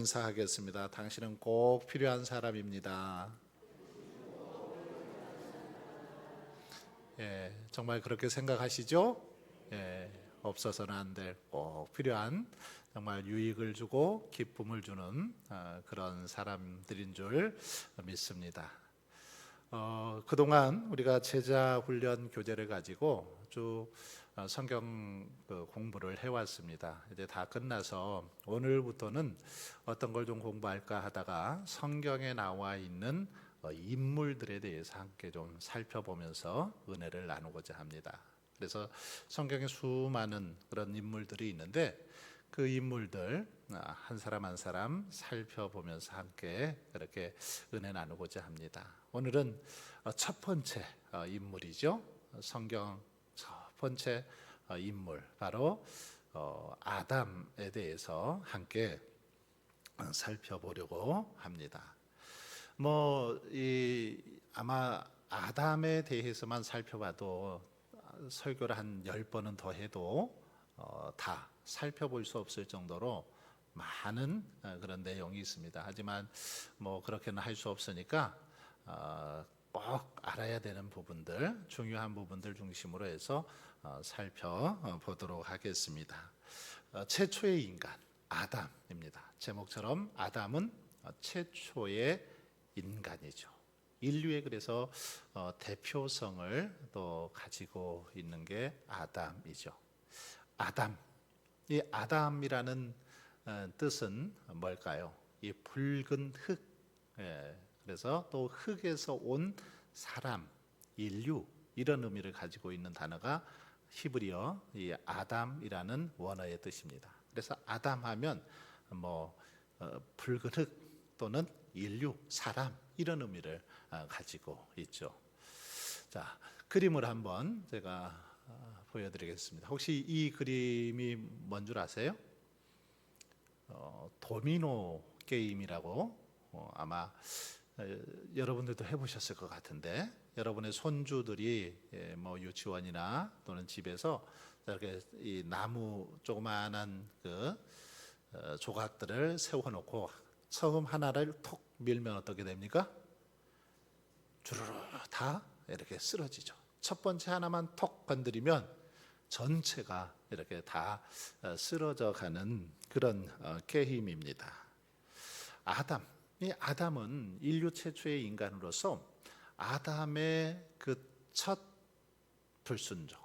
인사하겠습니다. 당신은 꼭 필요한 사람입니다. 정말 그렇게 생각하시죠? 없어서는 안 될 꼭 필요한 정말 유익을 주고 기쁨을 주는 그런 사람들인 줄 믿습니다. 그동안 우리가 제자 훈련 교재를 가지고 쭉 성경 공부를 해왔습니다. 이제 다 끝나서 오늘부터는 어떤 걸 좀 공부할까 하다가 성경에 나와 있는 인물들에 대해서 함께 좀 살펴보면서 은혜를 나누고자 합니다. 그래서 성경에 수많은 그런 인물들이 있는데 그 인물들 한 사람 한 사람 살펴보면서 함께 그렇게 은혜 나누고자 합니다. 오늘은 첫 번째 인물이죠. 성경 첫 번째 인물 바로 아담에 대해서 함께 살펴보려고 합니다. 아마 아담에 대해서만 살펴봐도 설교를 한 10번은 더 해도 다 살펴볼 수 없을 정도로 많은 그런 내용이 있습니다. 하지만 그렇게는 할 수 없으니까 꼭 알아야 되는 부분들, 중요한 부분들 중심으로 해서 살펴보도록 하겠습니다. 최초의 인간 아담입니다. 제목처럼 아담은 최초의 인간이죠. 인류의 그래서 대표성을 또 가지고 있는 게 아담이죠. 아담, 이 아담이라는 뜻은 뭘까요? 이 붉은 흙, 그래서 또 흙에서 온 사람, 인류 이런 의미를 가지고 있는 단어가 히브리어 이 아담이라는 원어의 뜻입니다. 그래서 아담하면 붉은 흙 또는 인류, 사람 이런 의미를 가지고 있죠. 자, 그림을 한번 제가 보여드리겠습니다. 혹시 이 그림이 뭔 줄 아세요? 도미노 게임이라고 아마 여러분들도 해보셨을 것 같은데 여러분의 손주들이 유치원이나 또는 집에서 이렇게 이 나무 조그마한 그 조각들을 세워놓고 처음 하나를 톡 밀면 어떻게 됩니까? 주르르 다 이렇게 쓰러지죠. 첫 번째 하나만 톡 건드리면 전체가 이렇게 다 쓰러져 가는 그런 게임입니다. 이 아담은 인류 최초의 인간으로서 아담의 그 첫 불순종,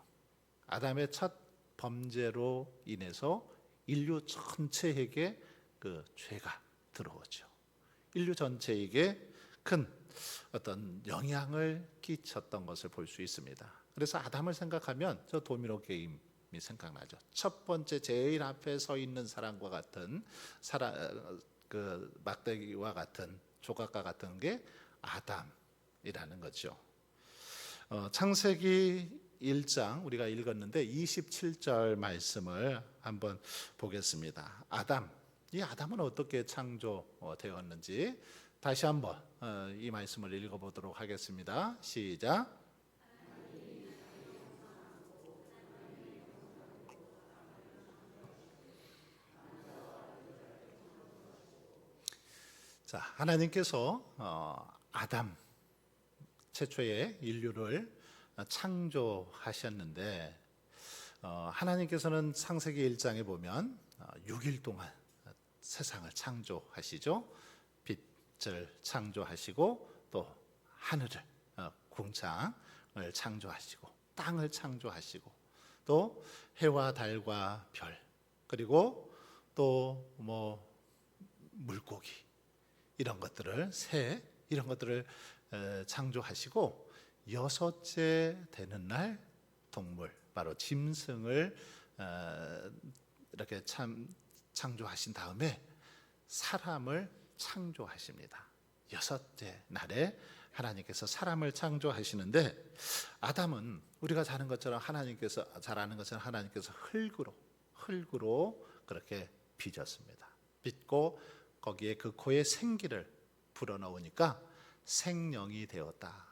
아담의 첫 범죄로 인해서 인류 전체에게 그 죄가 들어오죠. 인류 전체에게 큰 어떤 영향을 끼쳤던 것을 볼 수 있습니다. 그래서 아담을 생각하면 저 도미노 게임이 생각나죠. 첫 번째 제일 앞에 서 있는 사람과 같은 그 막대기와 같은 조각과 같은 게 아담이라는 거죠. 창세기 1장 우리가 읽었는데 27절 말씀을 한번 보겠습니다. 이 아담은 어떻게 창조되었는지 다시 한번 이 말씀을 읽어보도록 하겠습니다. 시작. 자, 하나님께서 아담 최초의 인류를 창조하셨는데 하나님께서는 창세기 1장에 보면 6일 동안 세상을 창조하시죠. 빛을 창조하시고 또 하늘을 궁창을 창조하시고 땅을 창조하시고 또 해와 달과 별 그리고 또 물고기 이런 것들을 새 이런 것들을 창조하시고 여섯째 되는 날 동물 바로 짐승을 이렇게 창조하신 다음에 사람을 창조하십니다. 여섯째 날에 하나님께서 사람을 창조하시는데 아담은 우리가 잘 아는 것처럼 하나님께서 흙으로 그렇게 빚었습니다. 빚고 거기에 그 코에 생기를 불어넣으니까 생명이 되었다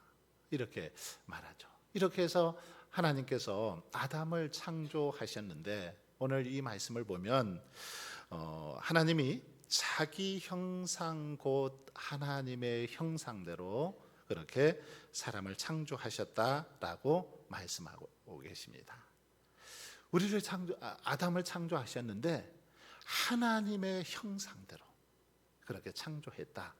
이렇게 말하죠. 이렇게 해서 하나님께서 아담을 창조하셨는데 오늘 이 말씀을 보면 하나님이 자기 형상 곧 하나님의 형상대로 그렇게 사람을 창조하셨다라고 말씀하고 계십니다. 우리를 아담을 창조하셨는데 하나님의 형상대로 그렇게 창조했다.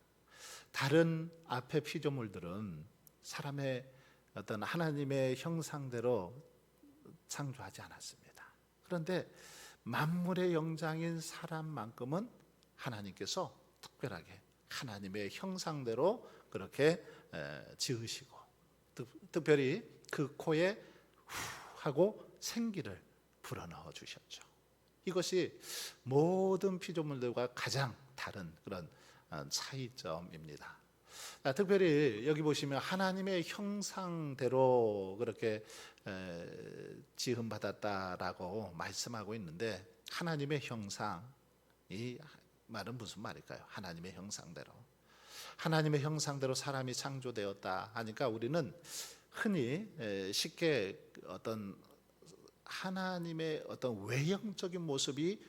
다른 앞에 피조물들은 사람의 어떤 하나님의 형상대로 창조하지 않았습니다. 그런데 만물의 영장인 사람만큼은 하나님께서 특별하게 하나님의 형상대로 그렇게 지으시고 특별히 그 코에 후 하고 생기를 불어넣어 주셨죠. 이것이 모든 피조물들과 가장 다른 그런 차이점입니다. 특별히 여기 보시면 하나님의 형상대로 그렇게 지음 받았다라고 말씀하고 있는데 하나님의 형상, 이 말은 무슨 말일까요? 하나님의 형상대로. 하나님의 형상대로 사람이 창조되었다 하니까 우리는 흔히 쉽게 어떤 하나님의 어떤 외형적인 모습이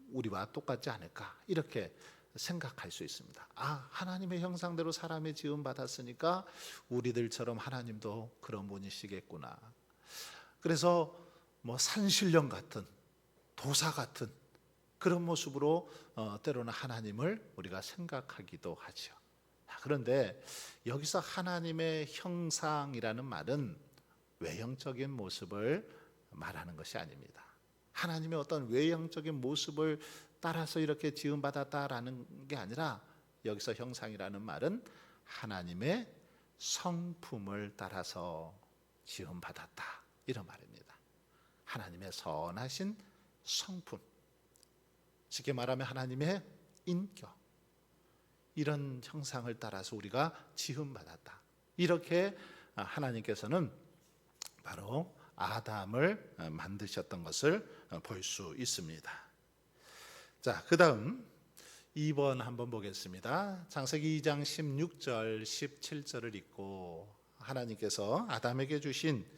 우리와 똑같지 않을까 이렇게 생각할 수 있습니다. 하나님의 형상대로 사람이 지음 받았으니까 우리들처럼 하나님도 그런 분이시겠구나. 그래서 산신령 같은 도사 같은 그런 모습으로 때로는 하나님을 우리가 생각하기도 하죠. 그런데 여기서 하나님의 형상이라는 말은 외형적인 모습을 말하는 것이 아닙니다. 하나님의 어떤 외형적인 모습을 따라서 이렇게 지음받았다라는 게 아니라 여기서 형상이라는 말은 하나님의 성품을 따라서 지음받았다 이런 말입니다. 하나님의 선하신 성품, 쉽게 말하면 하나님의 인격, 이런 형상을 따라서 우리가 지음받았다. 이렇게 하나님께서는 바로 아담을 만드셨던 것을 볼 수 있습니다. 자, 그 다음 2번 한번 보겠습니다. 창세기 2장 16절 17절을 읽고 하나님께서 아담에게 주신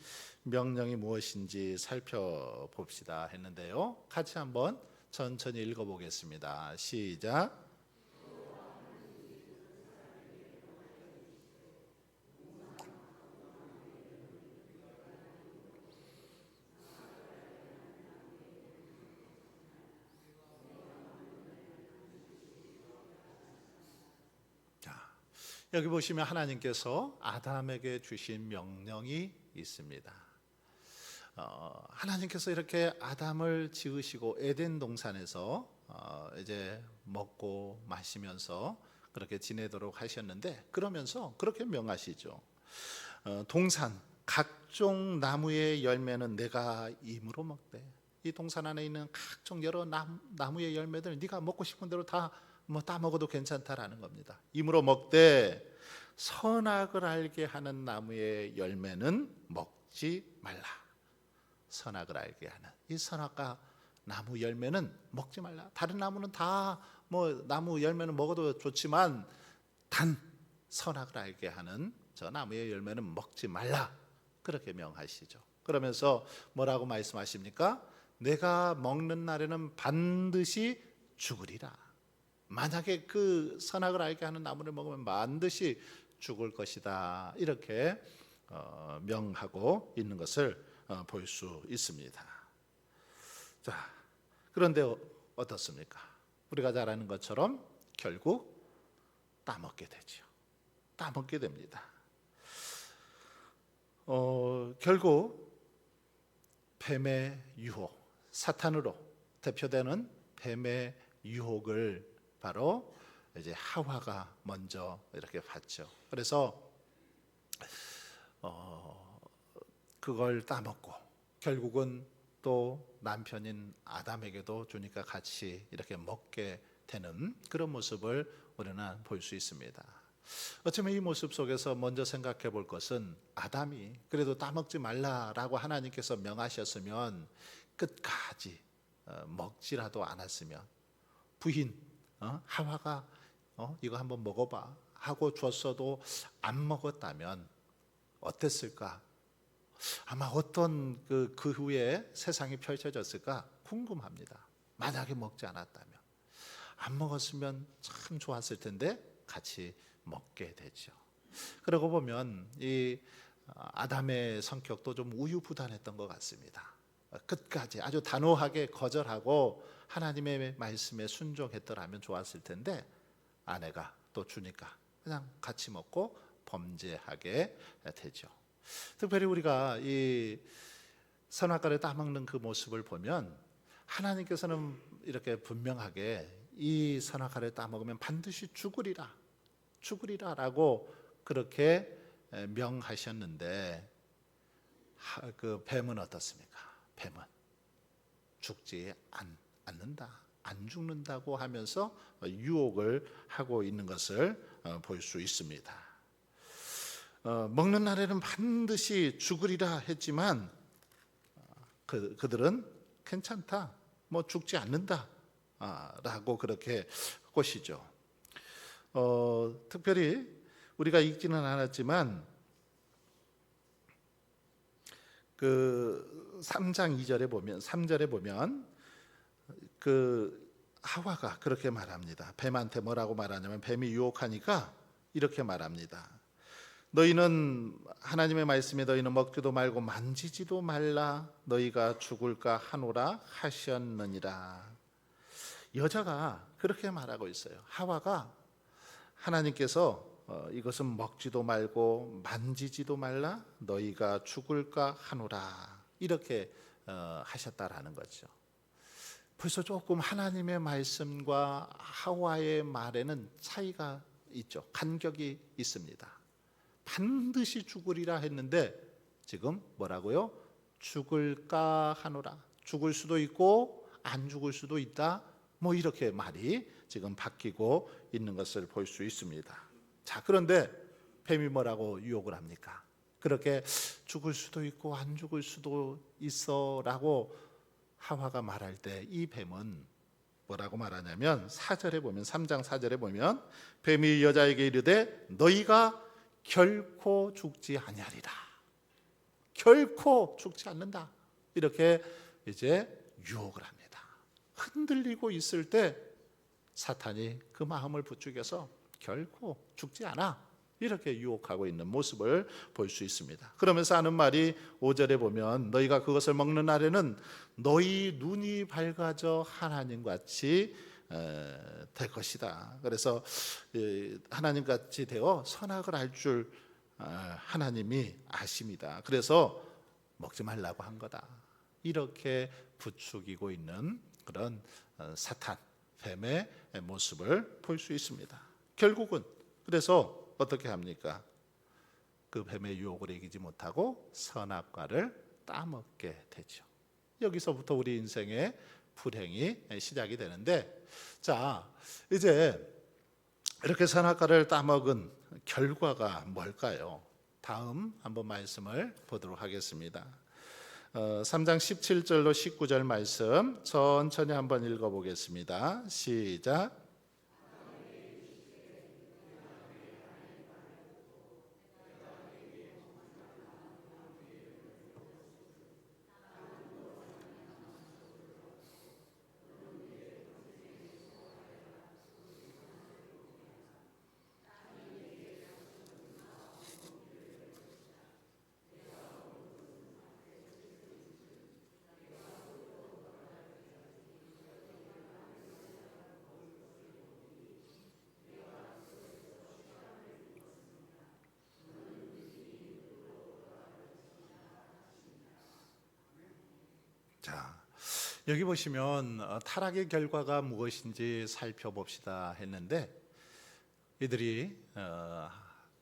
명령이 무엇인지 살펴봅시다 했는데요. 같이 한번 천천히 읽어보겠습니다. 시작. 여기 보시면 하나님께서 아담에게 주신 명령이 있습니다. 하나님께서 이렇게 아담을 지으시고 에덴 동산에서 이제 먹고 마시면서 그렇게 지내도록 하셨는데 그러면서 그렇게 명하시죠. 동산 각종 나무의 열매는 내가 임으로 먹되 이 동산 안에 있는 각종 여러 나무의 열매들 네가 먹고 싶은 대로 다 따먹어도 괜찮다라는 겁니다. 이므로 먹되 선악을 알게 하는 나무의 열매는 먹지 말라. 선악을 알게 하는 이 선악과 나무 열매는 먹지 말라. 다른 나무는 다 나무 열매는 먹어도 좋지만 단 선악을 알게 하는 저 나무의 열매는 먹지 말라. 그렇게 명하시죠. 그러면서 뭐라고 말씀하십니까? 내가 먹는 날에는 반드시 죽으리라. 만약에 그 선악을 알게 하는 나무를 먹으면 반드시 죽을 것이다. 이렇게 명하고 있는 것을 볼 수 있습니다. 자, 그런데 어떻습니까? 우리가 잘 아는 것처럼 결국 따먹게 되죠. 따먹게 됩니다. 결국 뱀의 유혹, 사탄으로 대표되는 뱀의 유혹을 바로 이제 하와가 먼저 이렇게 받죠. 그래서 그걸 따먹고 결국은 또 남편인 아담에게도 주니까 같이 이렇게 먹게 되는 그런 모습을 우리는 볼 수 있습니다. 어쩌면 이 모습 속에서 먼저 생각해 볼 것은 아담이 그래도 따먹지 말라라고 하나님께서 명하셨으면 끝까지 먹지라도 않았으면 부인 하와가 이거 한번 먹어봐 하고 줬어도 안 먹었다면 어땠을까? 아마 어떤 그 후에 세상이 펼쳐졌을까 궁금합니다. 만약에 먹지 않았다면 안 먹었으면 참 좋았을 텐데 같이 먹게 되죠. 그러고 보면 이 아담의 성격도 좀 우유부단했던 것 같습니다. 끝까지 아주 단호하게 거절하고 하나님의 말씀에 순종했더라면 좋았을 텐데 아내가 또 주니까 그냥 같이 먹고 범죄하게 되죠. 특별히 우리가 이 선악과를 따먹는 그 모습을 보면 하나님께서는 이렇게 분명하게 이 선악과를 따먹으면 반드시 죽으리라라고 그렇게 명하셨는데 그 뱀은 어떻습니까? 뱀은 죽지 않는다, 안 죽는다고 하면서 유혹을 하고 있는 것을 볼 수 있습니다. 먹는 날에는 반드시 죽으리라 했지만 그들은 괜찮다, 뭐 죽지 않는다 라고 그렇게 꼬시죠. 특별히 우리가 읽지는 않았지만 그 3장 2절에 보면 3절에 보면 그 하와가 그렇게 말합니다. 뱀한테 뭐라고 말하냐면 뱀이 유혹하니까 이렇게 말합니다. 너희는 하나님의 말씀에 너희는 먹지도 말고 만지지도 말라 너희가 죽을까 하노라 하셨느니라. 여자가 그렇게 말하고 있어요. 하와가 하나님께서 이것은 먹지도 말고 만지지도 말라 너희가 죽을까 하노라 이렇게 하셨다라는 거죠. 벌써 조금 하나님의 말씀과 하와의 말에는 차이가 있죠. 간격이 있습니다. 반드시 죽으리라 했는데 지금 뭐라고요? 죽을까 하노라. 죽을 수도 있고 안 죽을 수도 있다. 뭐 이렇게 말이 지금 바뀌고 있는 것을 볼 수 있습니다. 자, 그런데 뱀이 뭐라고 유혹을 합니까? 그렇게 죽을 수도 있고 안 죽을 수도 있어라고 하와가 말할 때 이 뱀은 뭐라고 말하냐면 4절에 보면 3장 4절에 보면 뱀이 여자에게 이르되 너희가 결코 죽지 아니하리라. 결코 죽지 않는다. 이렇게 이제 유혹을 합니다. 흔들리고 있을 때 사탄이 그 마음을 부추겨서 결코 죽지 않아. 이렇게 유혹하고 있는 모습을 볼 수 있습니다. 그러면서 하는 말이 5절에 보면 너희가 그것을 먹는 날에는 너희 눈이 밝아져 하나님같이 될 것이다. 그래서 하나님같이 되어 선악을 알 줄 하나님이 아십니다. 그래서 먹지 말라고 한 거다. 이렇게 부추기고 있는 그런 사탄, 뱀의 모습을 볼 수 있습니다. 결국은 그래서 어떻게 합니까? 그 뱀의 유혹을 이기지 못하고 선악과를 따먹게 되죠. 여기서부터 우리 인생의 불행이 시작이 되는데, 자, 이제 이렇게 선악과를 따먹은 결과가 뭘까요? 다음 한번 말씀을 보도록 하겠습니다. 3장 17절로 19절 말씀 천천히 한번 읽어보겠습니다. 시작. 자, 여기 보시면 타락의 결과가 무엇인지 살펴봅시다 했는데 이들이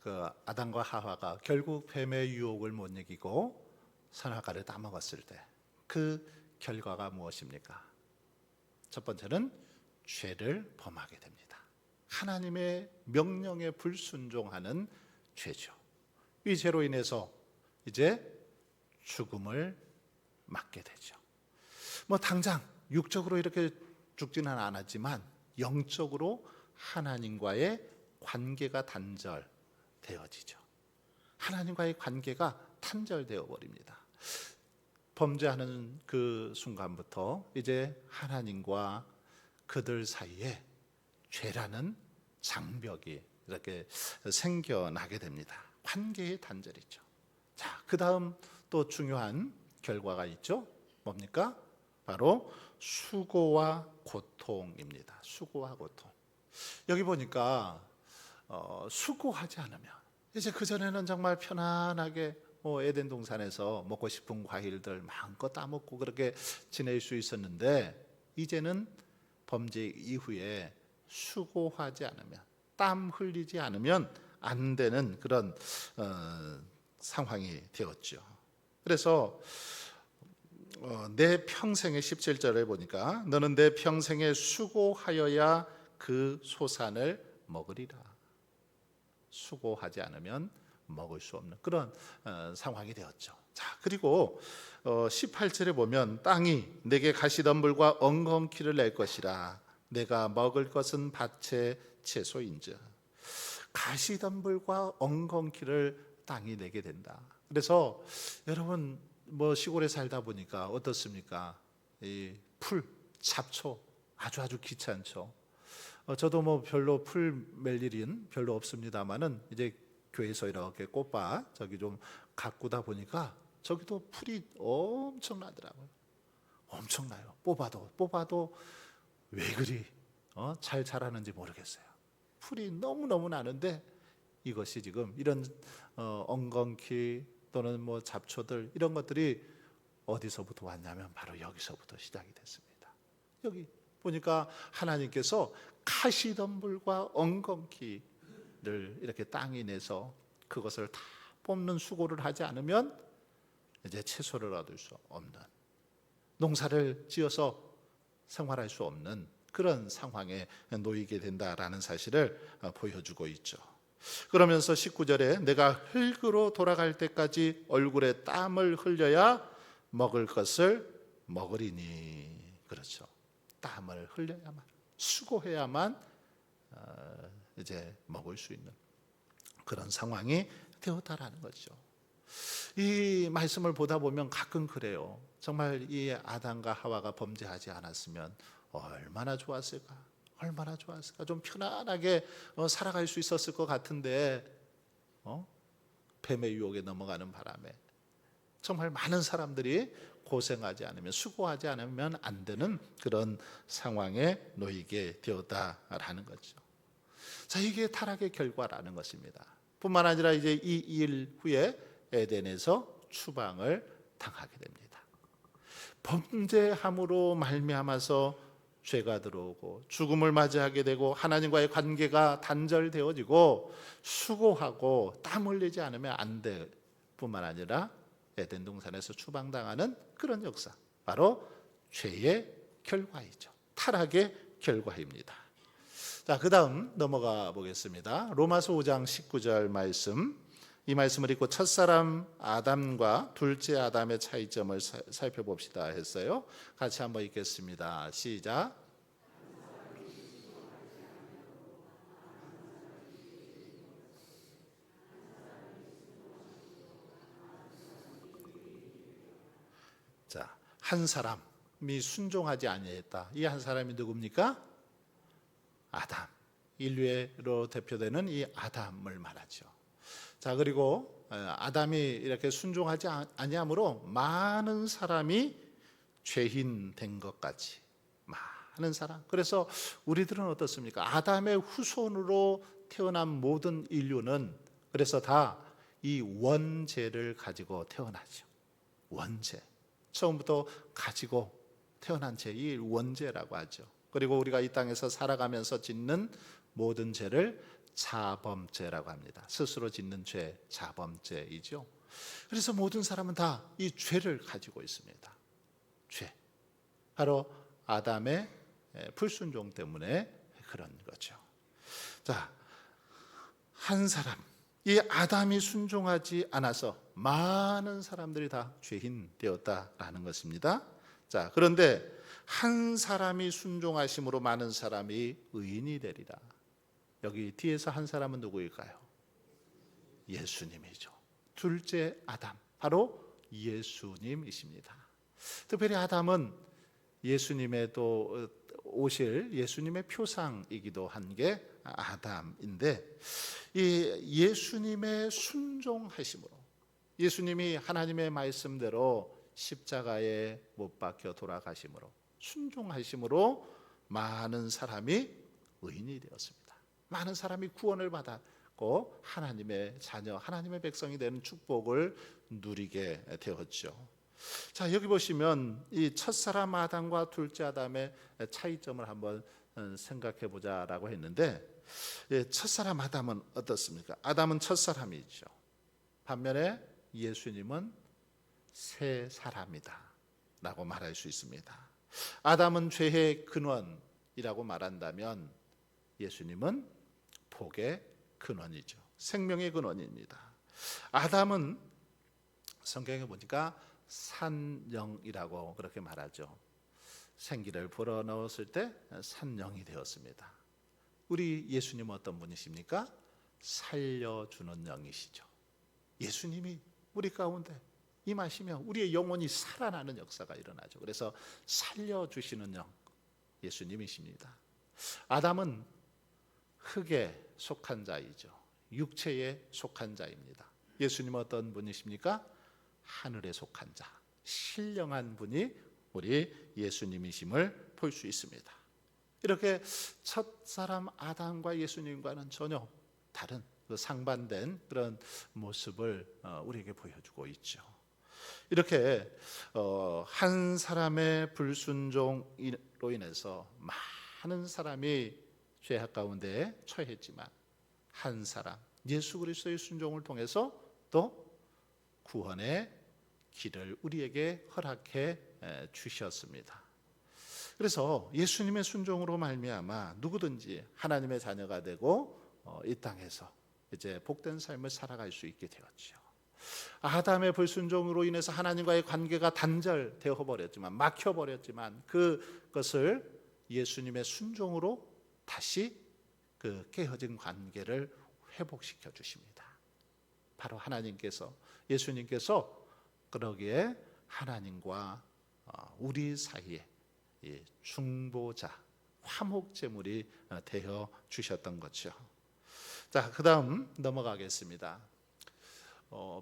그 아담과 하와가 결국 뱀의 유혹을 못 이기고 선악과를 따먹었을 때 그 결과가 무엇입니까? 첫 번째는 죄를 범하게 됩니다. 하나님의 명령에 불순종하는 죄죠. 이 죄로 인해서 이제 죽음을 맞게 되죠. 뭐 당장 육적으로 이렇게 죽지는 않았지만 영적으로 하나님과의 관계가 단절되어지죠. 하나님과의 관계가 단절되어 버립니다. 범죄하는 그 순간부터 이제 하나님과 그들 사이에 죄라는 장벽이 이렇게 생겨나게 됩니다. 관계의 단절이죠. 자, 그 다음 또 중요한 결과가 있죠. 뭡니까? 바로 수고와 고통입니다. 수고와 고통. 여기 보니까 수고하지 않으면, 이제 그전에는 정말 편안하게 에덴 동산에서 먹고 싶은 과일들 마음껏 따먹고 그렇게 지낼 수 있었는데, 이제는 범죄 이후에 수고하지 않으면, 땀 흘리지 않으면 안 되는 그런 상황이 되었죠. 그래서 내 평생의 17절에 보니까 너는 내 평생에 수고하여야 그 소산을 먹으리라. 수고하지 않으면 먹을 수 없는 그런 상황이 되었죠. 자, 그리고 18절에 보면 땅이 내게 가시덤불과 엉겅퀴를 낼 것이라. 내가 먹을 것은 밭의 채소인즉. 가시덤불과 엉겅퀴를 땅이 내게 된다. 그래서 여러분 시골에 살다 보니까 어떻습니까? 이 풀, 잡초 아주 귀찮죠. 저도 별로 풀 멜 일은 별로 없습니다만은 이제 교회에서 이렇게 꽃밭 저기 좀 가꾸다 보니까 저기도 풀이 엄청나더라고요. 엄청나요. 뽑아도 왜 그리 잘 자라는지 모르겠어요. 풀이 너무 나는데 이것이 지금 이런 엉겅퀴 또는 잡초들 이런 것들이 어디서부터 왔냐면 바로 여기서부터 시작이 됐습니다. 여기 보니까 하나님께서 가시덤불과 엉겅퀴를 이렇게 땅에 내서 그것을 다 뽑는 수고를 하지 않으면 이제 채소를 얻을 수 없는, 농사를 지어서 생활할 수 없는 그런 상황에 놓이게 된다라는 사실을 보여주고 있죠. 그러면서 19절에 내가 흙으로 돌아갈 때까지 얼굴에 땀을 흘려야 먹을 것을 먹으리니. 그렇죠. 땀을 흘려야만, 수고해야만 이제 먹을 수 있는 그런 상황이 되었다라는 거죠. 이 말씀을 보다 보면 가끔 그래요. 정말 이 아담과 하와가 범죄하지 않았으면 얼마나 좋았을까? 얼마나 좋았을까? 좀 편안하게 살아갈 수 있었을 것 같은데 뱀의 유혹에 넘어가는 바람에 정말 많은 사람들이 고생하지 않으면, 수고하지 않으면 안 되는 그런 상황에 놓이게 되었다라는 거죠. 자, 이게 타락의 결과라는 것입니다. 뿐만 아니라 이제 이 일 후에 에덴에서 추방을 당하게 됩니다. 범죄함으로 말미암아서 죄가 들어오고 죽음을 맞이하게 되고 하나님과의 관계가 단절되어지고 수고하고 땀 흘리지 않으면 안 될 뿐만 아니라 에덴 동산에서 추방당하는 그런 역사, 바로 죄의 결과이죠. 타락의 결과입니다. 자, 그 다음 넘어가 보겠습니다. 로마서 5장 19절 말씀, 이 말씀을 읽고 첫사람 아담과 둘째 아담의 차이점을 살펴봅시다 했어요. 같이 한번 읽겠습니다. 시작. 자, 한 사람이 순종하지 아니했다. 이 한 사람이 누굽니까? 아담. 인류로 대표되는 이 아담을 말하죠. 자, 그리고 아담이 이렇게 순종하지 아니함으로 많은 사람이 죄인 된 것까지, 많은 사람. 그래서 우리들은 어떻습니까? 아담의 후손으로 태어난 모든 인류는 그래서 다 이 원죄를 가지고 태어나죠. 원죄. 처음부터 가지고 태어난 죄, 이 원죄라고 하죠. 그리고 우리가 이 땅에서 살아가면서 짓는 모든 죄를 자범죄라고 합니다. 스스로 짓는 죄, 자범죄이죠. 그래서 모든 사람은 다 이 죄를 가지고 있습니다. 죄. 바로 아담의 불순종 때문에 그런 거죠. 자, 한 사람, 이 아담이 순종하지 않아서 많은 사람들이 다 죄인 되었다라는 것입니다. 자, 그런데 한 사람이 순종하심으로 많은 사람이 의인이 되리라. 여기 뒤에서 한 사람은 누구일까요? 예수님이죠. 둘째 아담, 바로 예수님이십니다. 특별히 아담은 예수님의 또 오실 예수님의 표상이기도 한 게 아담인데, 이 예수님의 순종하심으로, 예수님이 하나님의 말씀대로 십자가에 못 박혀 돌아가심으로, 순종하심으로 많은 사람이 의인이 되었습니다. 많은 사람이 구원을 받았고 하나님의 자녀, 하나님의 백성이 되는 축복을 누리게 되었죠. 자, 여기 보시면 이 첫사람 아담과 둘째 아담의 차이점을 한번 생각해 보자라고 했는데, 첫사람 아담은 어떻습니까? 아담은 첫사람이죠. 반면에 예수님은 새 사람이다 라고 말할 수 있습니다. 아담은 죄의 근원이라고 말한다면 예수님은 복의 근원이죠. 생명의 근원입니다. 아담은 성경에 보니까 산영이라고 그렇게 말하죠. 생기를 불어넣었을 때 산영이 되었습니다. 우리 예수님은 어떤 분이십니까? 살려주는 영이시죠. 예수님이 우리 가운데 임하시면 우리의 영혼이 살아나는 역사가 일어나죠. 그래서 살려주시는 영, 예수님이십니다. 아담은 흙에 속한 자이죠. 육체에 속한 자입니다. 예수님은 어떤 분이십니까? 하늘에 속한 자, 신령한 분이 우리 예수님이심을 볼 수 있습니다. 이렇게 첫사람 아담과 예수님과는 전혀 다른 상반된 그런 모습을 우리에게 보여주고 있죠. 이렇게 한 사람의 불순종으로 인해서 많은 사람이 죄악 가운데 처했지만, 한 사람 예수 그리스도의 순종을 통해서 또 구원의 길을 우리에게 허락해 주셨습니다. 그래서 예수님의 순종으로 말미암아 누구든지 하나님의 자녀가 되고 이 땅에서 이제 복된 삶을 살아갈 수 있게 되었죠. 아담의 불순종으로 인해서 하나님과의 관계가 단절되어 버렸지만, 막혀 버렸지만, 그것을 예수님의 순종으로 다시 그 깨어진 관계를 회복시켜 주십니다. 바로 하나님께서, 예수님께서 그러기에 하나님과 우리 사이에 중보자, 화목제물이 되어 주셨던 거죠. 자, 그 다음 넘어가겠습니다.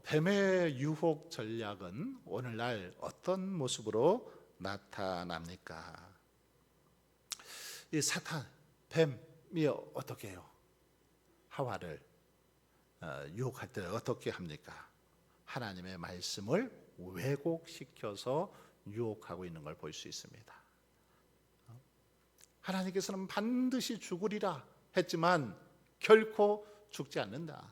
뱀의 유혹 전략은 오늘날 어떤 모습으로 나타납니까? 이 사탄, 뱀이 어떻게 해요? 하와를 유혹할 때 어떻게 합니까? 하나님의 말씀을 왜곡시켜서 유혹하고 있는 걸 볼 수 있습니다. 하나님께서는 반드시 죽으리라 했지만 결코 죽지 않는다,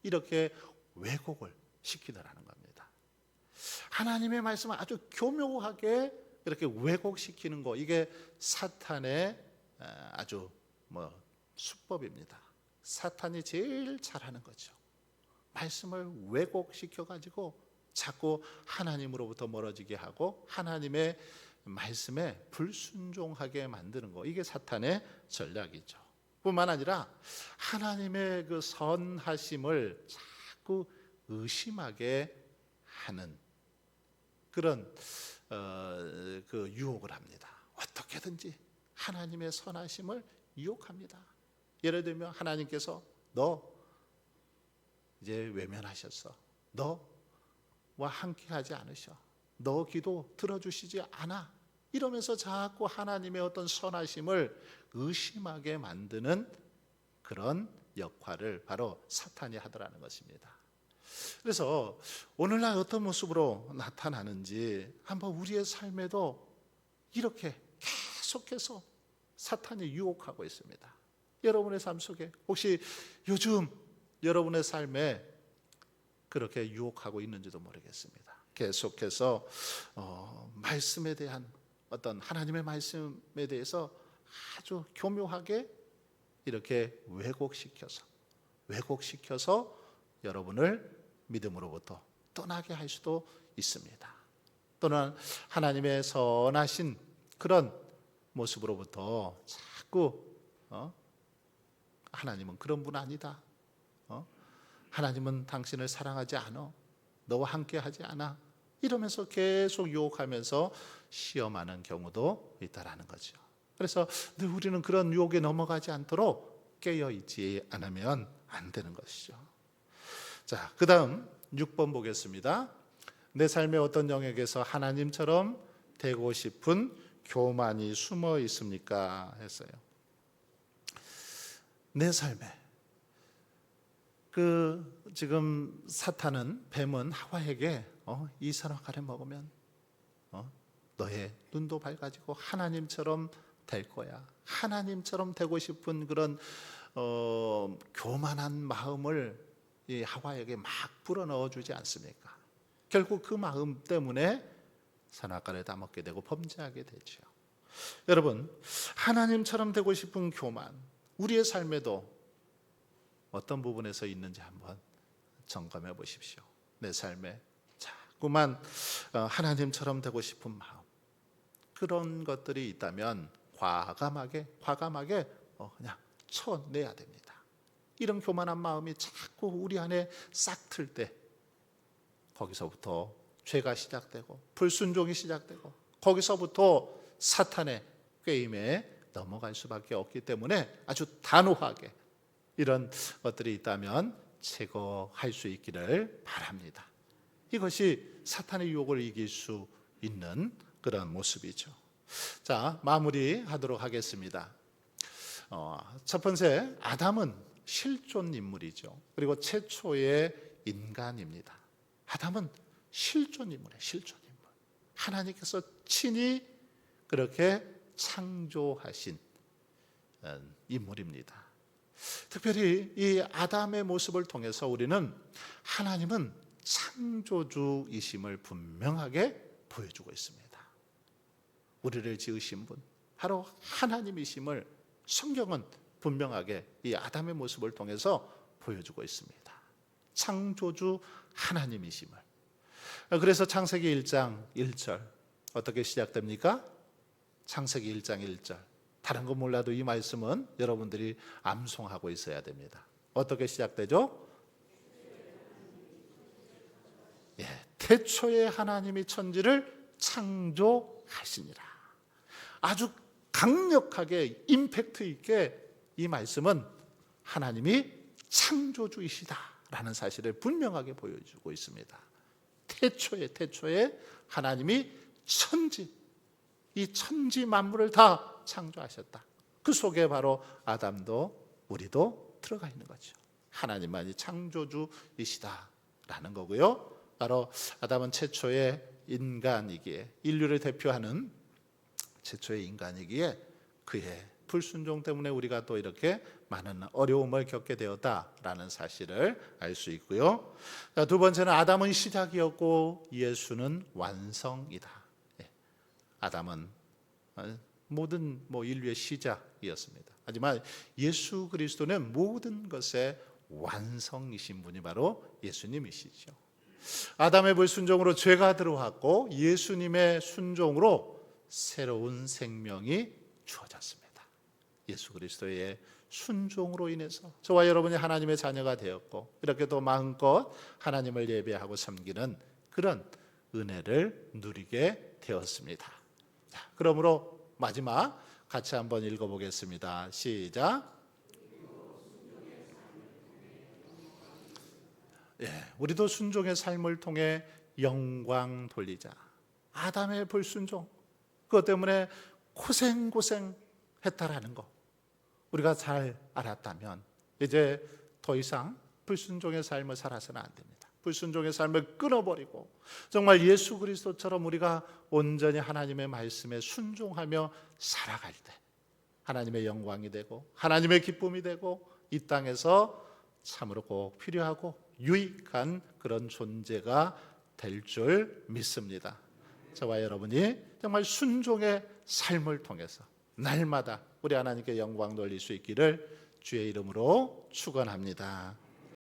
이렇게 왜곡을 시키더라는 겁니다. 하나님의 말씀을 아주 교묘하게 이렇게 왜곡시키는 거, 이게 사탄의 아주 수법입니다. 사탄이 제일 잘하는 거죠. 말씀을 왜곡시켜 가지고 자꾸 하나님으로부터 멀어지게 하고 하나님의 말씀에 불순종하게 만드는 거, 이게 사탄의 전략이죠. 뿐만 아니라 하나님의 그 선하심을 자꾸 의심하게 하는 그런 그 유혹을 합니다. 어떻게든지 하나님의 선하심을 유혹합니다. 예를 들면 하나님께서 너 이제 외면하셨어, 너와 함께하지 않으셔, 너 기도 들어주시지 않아, 이러면서 자꾸 하나님의 어떤 선하심을 의심하게 만드는 그런 역할을 바로 사탄이 하더라는 것입니다. 그래서 오늘날 어떤 모습으로 나타나는지 한번 우리의 삶에도 이렇게 계속해서 사탄이 유혹하고 있습니다. 여러분의 삶 속에 혹시 요즘 여러분의 삶에 그렇게 유혹하고 있는지도 모르겠습니다. 계속해서 말씀에 대한 어떤 하나님의 말씀에 대해서 아주 교묘하게 이렇게 왜곡시켜서 여러분을 믿음으로부터 떠나게 할 수도 있습니다. 또는 하나님의 선하신 그런 모습으로부터 자꾸 하나님은 그런 분 아니다, 하나님은 당신을 사랑하지 않아, 너와 함께하지 않아, 이러면서 계속 유혹하면서 시험하는 경우도 있다라는 거죠. 그래서 늘 우리는 그런 유혹에 넘어가지 않도록 깨어 있지 않으면 안 되는 것이죠. 자, 그 다음 6번 보겠습니다. 내 삶의 어떤 영역에서 하나님처럼 되고 싶은 교만이 숨어 있습니까? 했어요. 내 삶에 지금 사탄은, 뱀은 하와에게 이 선악과를 먹으면 너의 눈도 밝아지고 하나님처럼 될 거야, 하나님처럼 되고 싶은 그런 교만한 마음을 이 하와에게 막 불어넣어 주지 않습니까? 결국 그 마음 때문에 선악과를 다 먹게 되고 범죄하게 되죠. 여러분, 하나님처럼 되고 싶은 교만, 우리의 삶에도 어떤 부분에서 있는지 한번 점검해 보십시오. 내 삶에 자꾸만 하나님처럼 되고 싶은 마음, 그런 것들이 있다면 과감하게 그냥 쳐내야 됩니다. 이런 교만한 마음이 자꾸 우리 안에 싹 틀 때 거기서부터 죄가 시작되고 불순종이 시작되고 거기서부터 사탄의 꾀임에 넘어갈 수밖에 없기 때문에 아주 단호하게 이런 것들이 있다면 제거할 수 있기를 바랍니다. 이것이 사탄의 유혹을 이길 수 있는 그런 모습이죠. 자, 마무리하도록 하겠습니다. 첫 번째, 아담은 실존 인물이죠. 그리고 최초의 인간입니다. 아담은 실존 인물이에요. 실존 인물. 하나님께서 친히 그렇게 창조하신 인물입니다. 특별히 이 아담의 모습을 통해서 우리는 하나님은 창조주이심을 분명하게 보여주고 있습니다. 우리를 지으신 분, 바로 하나님이심을 성경은 분명하게 이 아담의 모습을 통해서 보여주고 있습니다. 창조주 하나님이심을. 그래서 창세기 1장 1절 어떻게 시작됩니까? 창세기 1장 1절. 다른 건 몰라도 이 말씀은 여러분들이 암송하고 있어야 됩니다. 어떻게 시작되죠? 태초에 하나님이 천지를 창조하시니라. 아주 강력하게 임팩트 있게 이 말씀은 하나님이 창조주이시다라는 사실을 분명하게 보여주고 있습니다. 태초에 하나님이 이 천지 만물을 다 창조하셨다. 그 속에 바로 아담도 우리도 들어가 있는 거죠. 하나님만이 창조주이시다라는 거고요. 바로 아담은 최초의 인간이기에, 인류를 대표하는 최초의 인간이기에 그의 불순종 때문에 우리가 또 이렇게 많은 어려움을 겪게 되었다라는 사실을 알 수 있고요. 두 번째는 아담은 시작이었고 예수는 완성이다. 아담은 모든 인류의 시작이었습니다. 하지만 예수 그리스도는 모든 것의 완성이신 분이 바로 예수님이시죠. 아담의 불순종으로 죄가 들어왔고 예수님의 순종으로 새로운 생명이 주어졌습니다. 예수 그리스도의 순종으로 인해서 저와 여러분이 하나님의 자녀가 되었고 이렇게 또 마음껏 하나님을 예배하고 섬기는 그런 은혜를 누리게 되었습니다. 자, 그러므로 마지막 같이 한번 읽어보겠습니다. 시작. 우리도 순종의 삶을 통해 영광 돌리자. 아담의 불순종, 그것 때문에 고생했다라는 거 우리가 잘 알았다면 이제 더 이상 불순종의 삶을 살아서는 안 됩니다. 불순종의 삶을 끊어버리고 정말 예수 그리스도처럼 우리가 온전히 하나님의 말씀에 순종하며 살아갈 때 하나님의 영광이 되고 하나님의 기쁨이 되고 이 땅에서 참으로 꼭 필요하고 유익한 그런 존재가 될 줄 믿습니다. 저와 여러분이 정말 순종의 삶을 통해서 날마다 우리 하나님께 영광 돌릴 수 있기를 주의 이름으로 축원합니다.